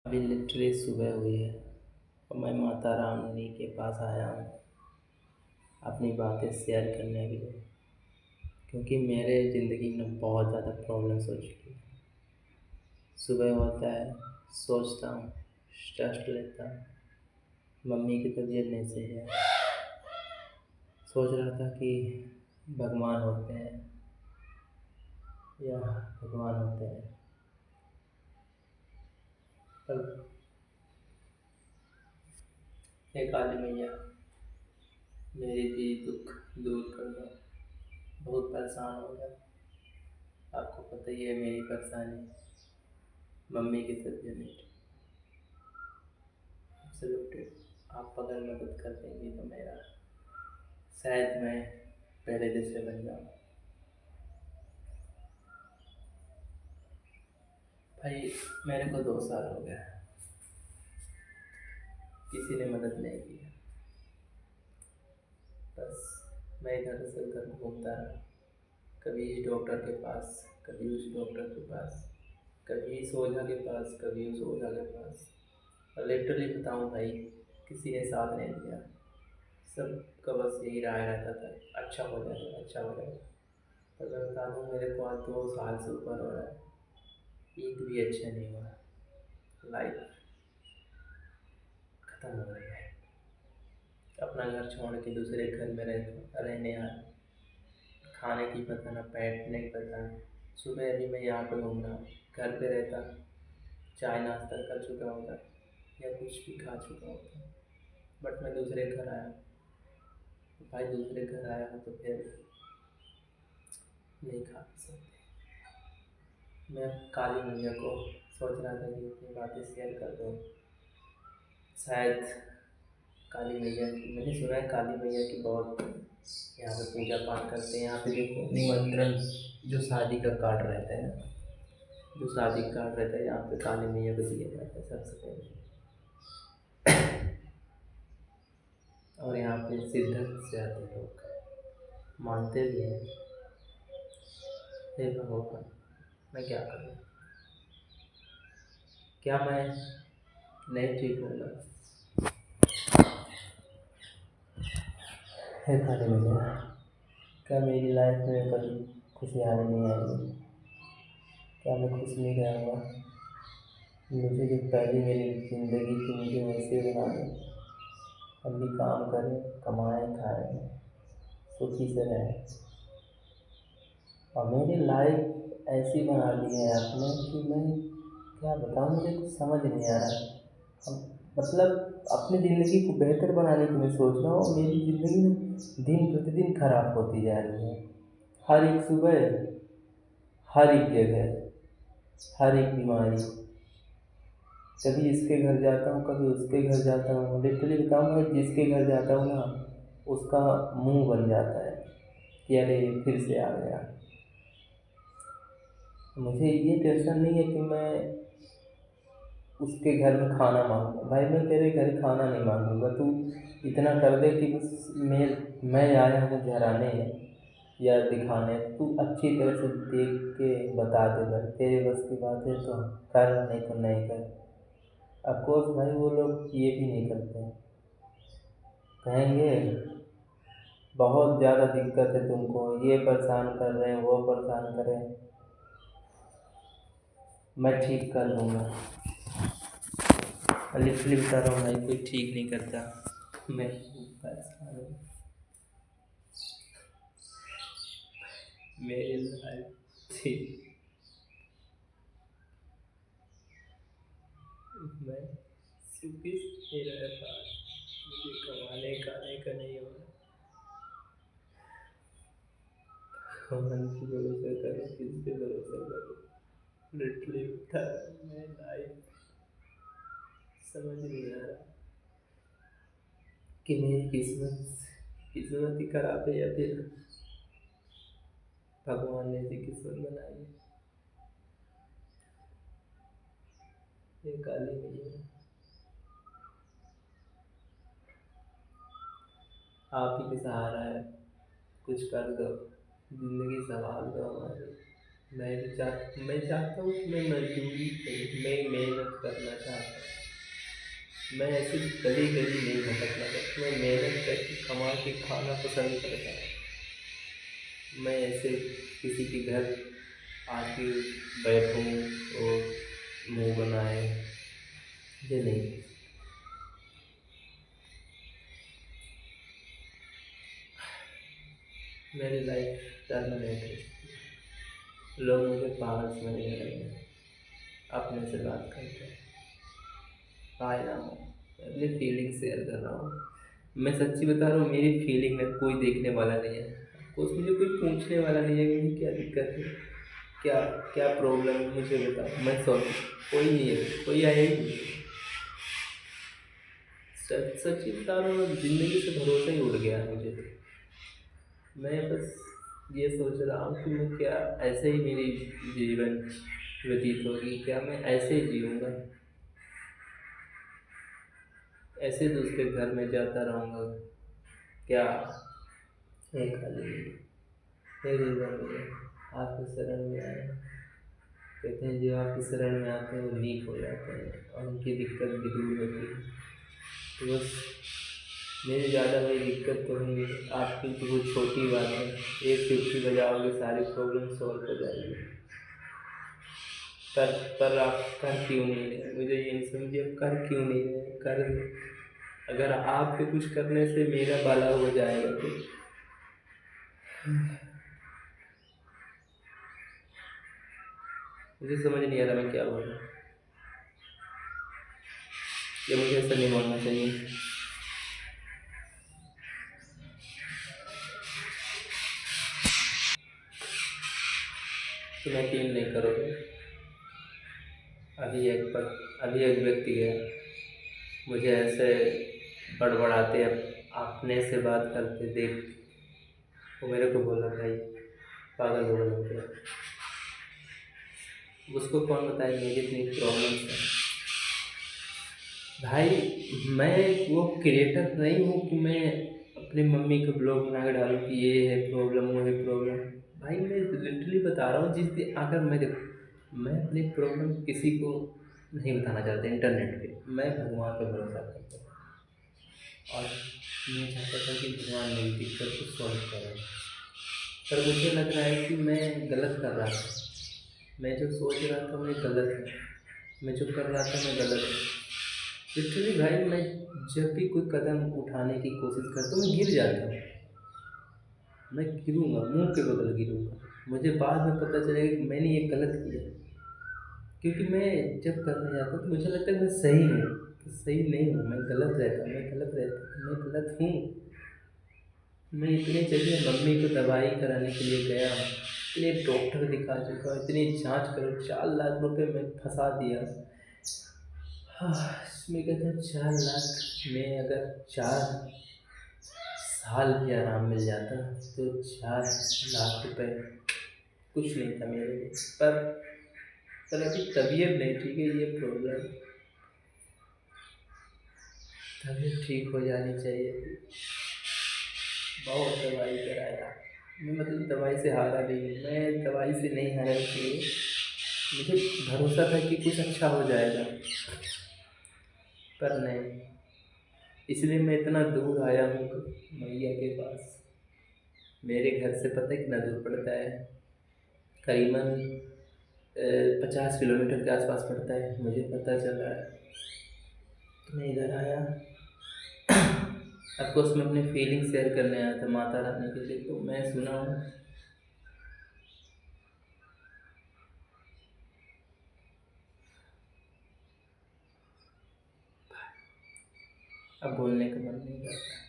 अभी लिटरली सुबह हुई है और मैं माता रानी के पास आया हूँ अपनी बातें शेयर करने के लिए, क्योंकि मेरे ज़िंदगी में बहुत ज़्यादा प्रॉब्लम्स हो चुकी हैं। सुबह होता है, सोचता हूँ, स्ट्रेस लेता हूँ, मम्मी की तबीयत नहीं सही है। सोच रहा था कि भगवान होते हैं या भगवान होते हैं, पर हे काली मैया मेरी भी दुख दूर कर दो। बहुत परेशान हो गया, आपको पता ही है मेरी परेशानी। मम्मी की तबीयत नहीं ठीक। एब्सोल्युटली आप अगर मदद कर देंगी तो मेरा शायद मैं पहले जैसे बन जाऊँ। भाई मेरे को 2 साल हो गया, किसी ने मदद नहीं की। बस मैं इधर से उधर घूमता रहा, कभी इस डॉक्टर के पास, कभी उस डॉक्टर के पास, कभी इस ओझा के पास, कभी उस ओझा के पास। और लिटरली बताऊँ भाई, किसी ने साथ नहीं दिया। सबका बस यही राय रहता था, अच्छा हो जाएगा, अच्छा हो जाएगा। पर मैं बता दूँ, मेरे को आज 2 साल से ऊपर हो रहा है, एक भी अच्छा नहीं हुआ। लाइफ खत्म हो रही है। अपना घर छोड़ के दूसरे घर में रहने आया, खाने की पता ना, बैठने की पता ना। सुबह अभी मैं यहाँ पे घूम रहा हूँ, घर पे रहता चाय नाश्ता कर चुका होता या कुछ भी खा चुका होता, बट मैं दूसरे घर आया। भाई दूसरे घर आया हूँ तो फिर नहीं खा सकते। मैं काली मैया को सोच रहा था कि अपनी बातें शेयर कर दूँ। शायद काली मैया की, मैंने सुना है काली मैया की बहुत यहाँ पे पूजा पाठ करते हैं। यहाँ पे देखो निमंत्रण, जो शादी का कार्ड रहता है ना, जो शादी का कार्ड रहता है यहाँ पे काली मैया को दिया जाता है सबसे पहले। और यहाँ पे सिद्धत से आते लोग मानते भी हैं। हे भगवान, मैं क्या करूँ? क्या मैं नहीं ठीक होगा? हे काली मैया, क्या मेरी लाइफ में कभी खुशहाली नहीं आएगी? क्या मैं खुश नहीं रहूँगा? मुझे जो पहली मेरी ज़िंदगी थी मुझे वैसे बना दो। हम भी काम करें, कमाएं, खाएं, सुखी से रहें। और मेरी लाइफ ऐसी बना दी है आपने कि मैं क्या बताऊँ, मुझे कुछ समझ नहीं आ रहा। हम मतलब अपनी ज़िंदगी को बेहतर बनाने की मैं सोच रहा हूँ, और मेरी ज़िंदगी में दिन प्रतिदिन खराब होती जा रही है। हर एक सुबह, हर एक जगह, हर एक बीमारी, कभी इसके घर जाता हूँ, कभी उसके घर जाता हूँ। लिटरली बताऊँ, मैं जिसके घर जाता हूँ ना, उसका मुंह बन जाता है कि अरे फिर से आ गया। मुझे ये टेंशन नहीं है कि मैं उसके घर में खाना मांगूँ। भाई मैं तेरे घर खाना नहीं मांगूँगा, तू इतना कर दे कि बस मैं आया हूँ झराने या दिखाने, तू अच्छी तरह से देख के बता दे। भाई तेरे बस की बात है तो कर, नहीं तो नहीं कर। अफकोर्स भाई वो लोग ये भी नहीं करते हैं, कहेंगे बहुत ज़्यादा दिक्कत है तुमको, ये परेशान कर रहे हैं, वो परेशान कर रहे हैं, मैं ठीक कर दूँगा। लिटरली बता रहा हूँ भाई, कोई ठीक नहीं करता। मैं परेशान हूँ, मेरी लाइफ थी, मैं सुखी से रह पा, मुझे कमाने खाने का नहीं हो रहा। भगवान पे भरोसा करो, किस पे भरोसा करो? लिटरली बता रहा हूँ, मैं लाइफ समझ नहीं आ रहा कि मेरी किस्मत ही खराब है या फिर भगवान ने ऐसी किस्मत बनाई है। ये काली मैया, आप ही के सहारा है, कुछ कर दो, ज़िंदगी संभाल दो हमारी। मैं चाहता हूँ कि मैं मज़दूरी करूँ, मैं मेहनत करना चाहता हूँ। मैं ऐसे गली-गली नहीं भटकना चाहता, मैं मेहनत करके कमा के खाना पसंद करता हूँ। मैं ऐसे किसी के घर आके बैठूँ और मुँह बनाए, ये नहीं। मेरी लाइफ टर्मिनेट है, लोग मुझे पागल समझने लगे अपने से बात करके। हाय ना हो, मैं अपनी फीलिंग शेयर कर रहा हूँ। मैं सच्ची बता रहा हूँ, मेरी फीलिंग में कोई देखने वाला नहीं है, कुछ मुझे कोई पूछने वाला नहीं है कि मुझे क्या दिक्कत है, क्या क्या प्रॉब्लम है, मुझे बताओ, मैं सॉल्व। कोई नहीं है, कोई आया ही नहीं। सच्ची बता रहा हूँ, ज़िंदगी से भरोसा ही उड़ गया है मुझे। मैं बस ये सोच रहा हूँ कि मैं क्या ऐसे ही मेरी जीवन व्यतीत होगी, क्या मैं ऐसे ही जीऊँगा, ऐसे दूसरे घर में जाता रहूँगा क्या? एक खाली हे दुर्गा मैया, आपके शरण में आए। कहते हैं जो आपकी शरण में आते हैं वो नीक हो जाते हैं और उनकी दिक्कत भी दूर होती है। तो बस मेरी ज़्यादा कोई दिक्कत तो नहीं है, आपकी तो बहुत छोटी बात है, एक चुटकी बजाओगे सारी प्रॉब्लम सॉल्व हो जाएगी। पर आप कर क्यों नहीं रहे? मुझे ये नहीं समझिए, आप कर क्यों नहीं रहे? कर, अगर आपके कुछ करने से मेरा भला हो जाएगा तो मुझे समझ नहीं आ रहा मैं क्या बोलूँ, या मुझे ऐसा नहीं बोलना चाहिए। तुम यकीन नहीं करोगे, अभी एक व्यक्ति गया, मुझे ऐसे बड़बड़ाते अपने से बात करते देख, वो मेरे को बोला भाई पागल हो गया। उसको कौन बताए मेरी इतनी प्रॉब्लम्स है। भाई मैं वो क्रिएटर नहीं हूँ कि मैं अपनी मम्मी को ब्लॉग बना के डालूँ कि ये है प्रॉब्लम, वो है प्रॉब्लम। भाई मैं लिटरली बता रहा हूँ, जिस दिन अगर मैं देखो, मैं अपनी प्रॉब्लम किसी को नहीं बताना चाहता इंटरनेट पे, मैं भगवान पे भरोसा करता हूँ और मैं चाहता था कि भगवान मेरी दिक्कत को सॉल्व करें। पर मुझे लग रहा है कि मैं गलत कर रहा था, मैं जो सोच रहा था मैं गलत है, मैं जो कर रहा था मैं गलत है। लिटरली भाई मैं जब भी कोई कदम उठाने की कोशिश करता हूँ मैं गिर जाता हूँ, मैं गिरूँगा, मुँह के बल गिरूँगा। मुझे बाद में पता चलेगा कि मैंने ये गलत किया, क्योंकि मैं जब करने जाता हूँ तो मुझे लगता है मैं सही हूँ, तो सही नहीं हूँ, मैं गलत हूँ। मैं इतनी जगह मम्मी को दवाई कराने के लिए गया, इतने डॉक्टर दिखा चुका, इतनी जाँच करो, 4 लाख रुपए मैं फँसा दिया। हाँ, इसमें कहते हैं 4 लाख में अगर 4 साल भी आराम मिल जाता तो 4 लाख रुपए कुछ नहीं था मेरे लिए। पर अभी तबीयत नहीं ठीक है, ये प्रॉब्लम, तबीयत ठीक हो जानी चाहिए थी। बहुत दवाई कराया मैं, मतलब दवाई से हारा नहीं हूँ मैं, दवाई से नहीं हारा, इसलिए मुझे भरोसा था कि कुछ अच्छा हो जाएगा, पर नहीं। इसलिए मैं इतना दूर आया हूँ मैया के पास। मेरे घर से पता है कितना दूर पड़ता है? करीबन 50 किलोमीटर के आसपास पड़ता है, मुझे पता चला है तो मैं इधर आया। अफकोर्स मैं अपनी फीलिंग शेयर करने आया था माता रानी के लिए, तो मैं सुना हूँ। अब बोलने का मन नहीं करता।